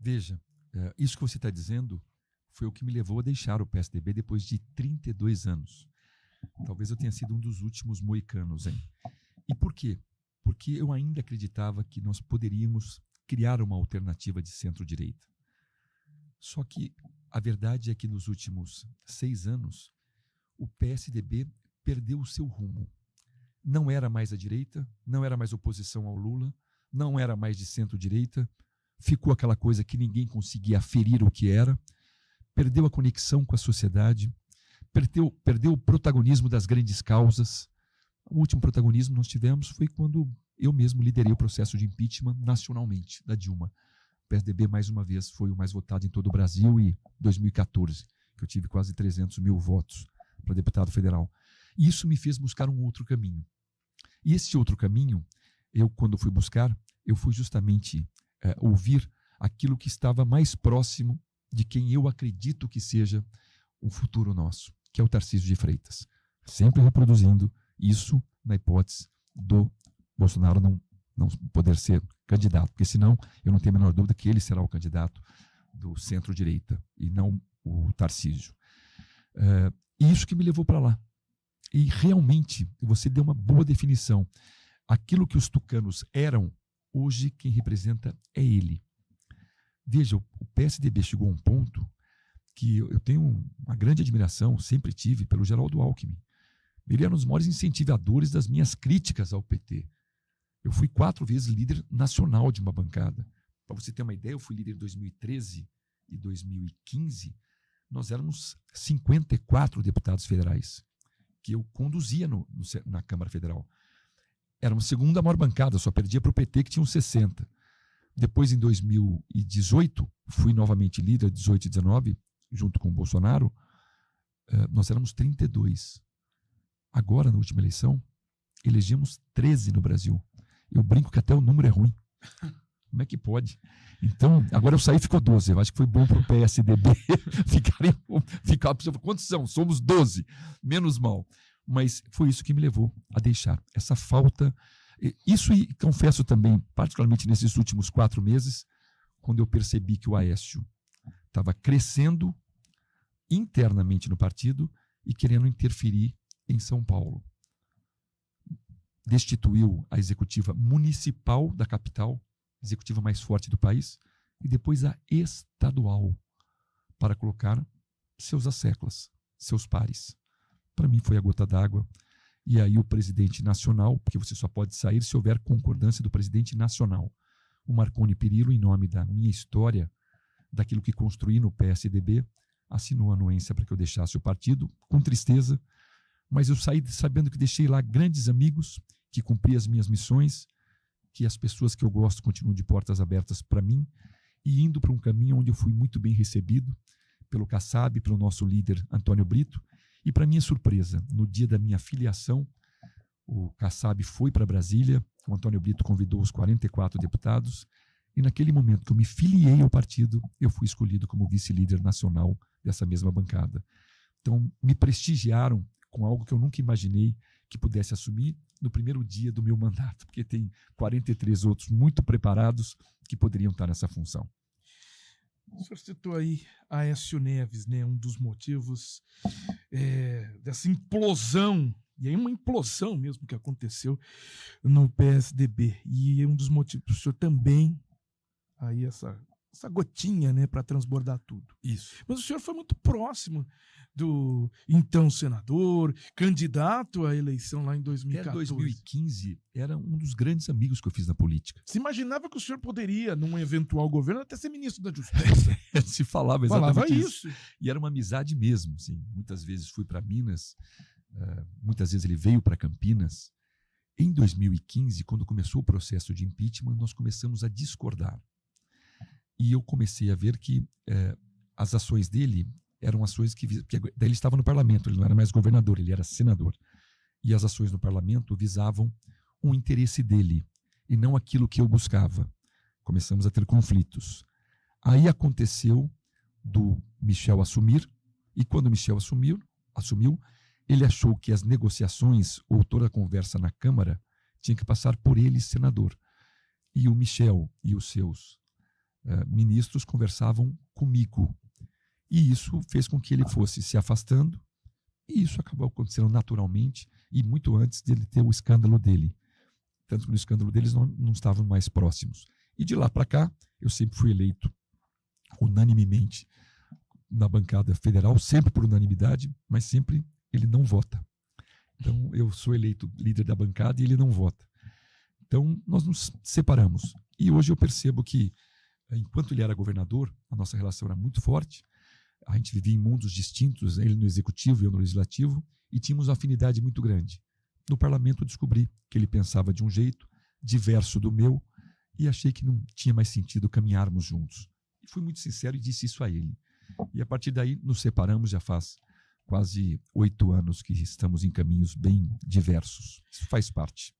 Veja, isso que você está dizendo foi o que me levou a deixar o PSDB depois de 32 anos. Talvez eu tenha sido um dos últimos moicanos, hein? E por quê? Porque eu ainda acreditava que nós poderíamos criar uma alternativa de centro-direita. Só que a verdade é que nos últimos 6 anos, o PSDB perdeu o seu rumo. Não era mais a direita, não era mais oposição ao Lula, não era mais de centro-direita, ficou aquela coisa que ninguém conseguia aferir o que era, perdeu a conexão com a sociedade, perdeu o protagonismo das grandes causas. O último protagonismo nós tivemos foi quando eu mesmo liderei o processo de impeachment nacionalmente, da Dilma. O PSDB, mais uma vez, foi o mais votado em todo o Brasil, e 2014, que eu tive quase 300 mil votos para deputado federal. E isso me fez buscar um outro caminho. E esse outro caminho, quando fui buscar, eu fui justamente ouvir aquilo que estava mais próximo de quem eu acredito que seja o futuro nosso, que é o Tarcísio de Freitas. Sempre reproduzindo isso na hipótese do Bolsonaro não poder ser candidato, porque senão eu não tenho a menor dúvida que ele será o candidato do centro-direita e não o Tarcísio. Isso que me levou para lá. E realmente, você deu uma boa definição. Aquilo que os tucanos eram, hoje quem representa é ele. Veja, o PSDB chegou a um ponto que eu tenho uma grande admiração, sempre tive, pelo Geraldo Alckmin. Ele era um dos maiores incentivadores das minhas críticas ao PT. Eu fui 4 vezes líder nacional de uma bancada. Para você ter uma ideia, eu fui líder em 2013 e 2015. Nós éramos 54 deputados federais que eu conduzia na Câmara Federal. Era uma segunda maior bancada, só perdia para o PT, que tinha uns 60. Depois, em 2018, fui novamente líder, 18 e 19, junto com o Bolsonaro. Nós éramos 32. Agora, na última eleição, elegemos 13 no Brasil. Eu brinco que até o número é ruim. Como é que pode? Então, agora eu saí e ficou 12. Eu acho que foi bom para o PSDB ficar. Quantos são? Somos 12. Menos mal. Mas foi isso que me levou a deixar. Essa falta. Isso, e confesso também, particularmente nesses últimos 4 meses, quando eu percebi que o Aécio estava crescendo internamente no partido e querendo interferir em São Paulo. Destituiu a executiva municipal da capital, executiva mais forte do país, e depois a estadual, para colocar seus asseclas, seus pares. Para mim foi a gota d'água. E aí o presidente nacional, porque você só pode sair se houver concordância do presidente nacional, o Marconi Perillo, em nome da minha história, daquilo que construí no PSDB, assinou a anuência para que eu deixasse o partido, com tristeza, mas eu saí sabendo que deixei lá grandes amigos, que cumpri as minhas missões, que as pessoas que eu gosto continuam de portas abertas para mim, e indo para um caminho onde eu fui muito bem recebido pelo Kassab, pelo nosso líder Antônio Brito. E para minha surpresa, no dia da minha filiação, o Kassab foi para Brasília, o Antônio Brito convidou os 44 deputados, e naquele momento que eu me filiei ao partido, eu fui escolhido como vice-líder nacional dessa mesma bancada. Então, me prestigiaram com algo que eu nunca imaginei que pudesse assumir no primeiro dia do meu mandato, porque tem 43 outros muito preparados que poderiam estar nessa função. O senhor citou aí Aécio Neves, né, um dos motivos dessa implosão, e aí uma implosão mesmo que aconteceu no PSDB, e um dos motivos para o senhor também, aí essa gotinha, né, para transbordar tudo. Isso. Mas o senhor foi muito próximo do então senador, candidato à eleição lá em 2014. Até 2015, era um dos grandes amigos que eu fiz na política. Se imaginava que o senhor poderia, num eventual governo, até ser ministro da Justiça. Se falava exatamente isso. E era uma amizade mesmo. Assim. Muitas vezes fui para Minas, muitas vezes ele veio para Campinas. Em 2015, quando começou o processo de impeachment, nós começamos a discordar. E eu comecei a ver que as ações dele eram ações que daí ele estava no parlamento, ele não era mais governador, ele era senador. E as ações no parlamento visavam um interesse dele e não aquilo que eu buscava. Começamos a ter conflitos. Aí aconteceu do Michel assumir, e quando o Michel assumiu, ele achou que as negociações ou toda a conversa na Câmara tinha que passar por ele, senador. E o Michel e os seus ministros conversavam comigo. E isso fez com que ele fosse se afastando, e isso acabou acontecendo naturalmente, e muito antes dele ter o escândalo dele. Tanto que no escândalo deles não estavam mais próximos. E de lá para cá, eu sempre fui eleito unanimemente na bancada federal, sempre por unanimidade, mas sempre ele não vota. Então, eu sou eleito líder da bancada e ele não vota. Então, nós nos separamos. E hoje eu percebo que, enquanto ele era governador, a nossa relação era muito forte. A gente vivia em mundos distintos, ele no executivo e eu no legislativo, e tínhamos uma afinidade muito grande. No parlamento eu descobri que ele pensava de um jeito diverso do meu e achei que não tinha mais sentido caminharmos juntos. E fui muito sincero e disse isso a ele. E a partir daí nos separamos, já faz quase 8 anos que estamos em caminhos bem diversos. Isso faz parte.